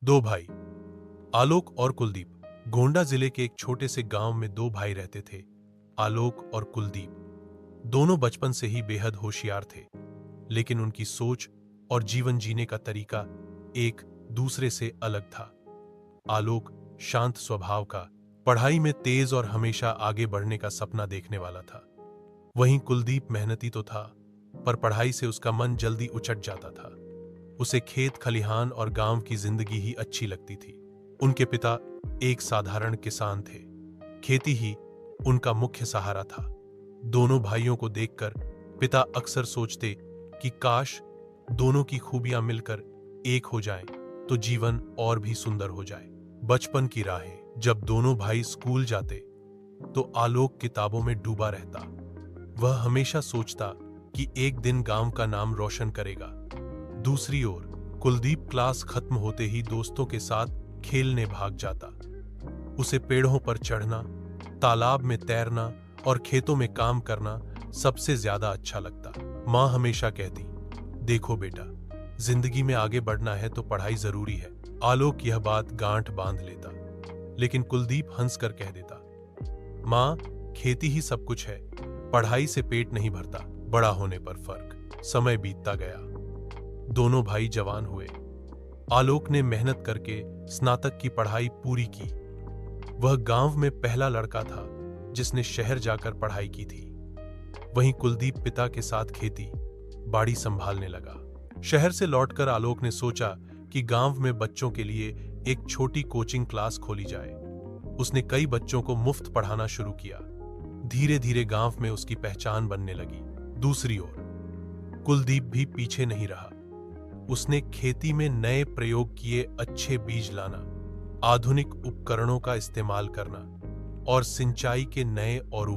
दो भाई, आलोक और कुलदीप। गोंडा जिले के एक छोटे से गांव में दो भाई रहते थे, आलोक और कुलदीप। दोनों बचपन से ही बेहद होशियार थे, लेकिन उनकी सोच और जीवन जीने का तरीका एक दूसरे से अलग था। आलोक शांत स्वभाव का, पढ़ाई में तेज और हमेशा आगे बढ़ने का सपना देखने वाला था। वहीं कुलदीप मेहनती तो था, पर पढ़ाई से उसका मन जल्दी उचट जाता था। उसे खेत खलिहान और गांव की जिंदगी ही अच्छी लगती थी। उनके पिता एक साधारण किसान थे, खेती ही उनका मुख्य सहारा था। दोनों भाइयों को देखकर पिता अक्सर सोचते कि काश दोनों की खूबियां मिलकर एक हो जाएं, तो जीवन और भी सुंदर हो जाए। बचपन की राहें। जब दोनों भाई स्कूल जाते तो आलोक किताबों में डूबा रहता। वह हमेशा सोचता कि एक दिन गांव का नाम रोशन करेगा। दूसरी ओर कुलदीप क्लास खत्म होते ही दोस्तों के साथ खेलने भाग जाता। उसे पेड़ों पर चढ़ना, तालाब में तैरना और खेतों में काम करना सबसे ज्यादा अच्छा लगता। माँ हमेशा कहती, देखो बेटा, जिंदगी में आगे बढ़ना है तो पढ़ाई जरूरी है। आलोक यह बात गांठ बांध लेता, लेकिन कुलदीप हंसकर कह देता, माँ, खेती ही सब कुछ है, पढ़ाई से पेट नहीं भरता। बड़ा होने पर फर्क। समय बीतता गया, दोनों भाई जवान हुए। आलोक ने मेहनत करके स्नातक की पढ़ाई पूरी की। वह गांव में पहला लड़का था जिसने शहर जाकर पढ़ाई की थी। वहीं कुलदीप पिता के साथ खेती बाड़ी संभालने लगा। शहर से लौटकर आलोक ने सोचा कि गांव में बच्चों के लिए एक छोटी कोचिंग क्लास खोली जाए। उसने कई बच्चों को मुफ्त पढ़ाना शुरू किया। धीरे धीरे गांव में उसकी पहचान बनने लगी। दूसरी ओर कुलदीप भी पीछे नहीं रहा। उसने खेती में नए प्रयोग किए, अच्छे बीज लाना, आधुनिक उपकरणों का इस्तेमाल करना और सिंचाई के नए और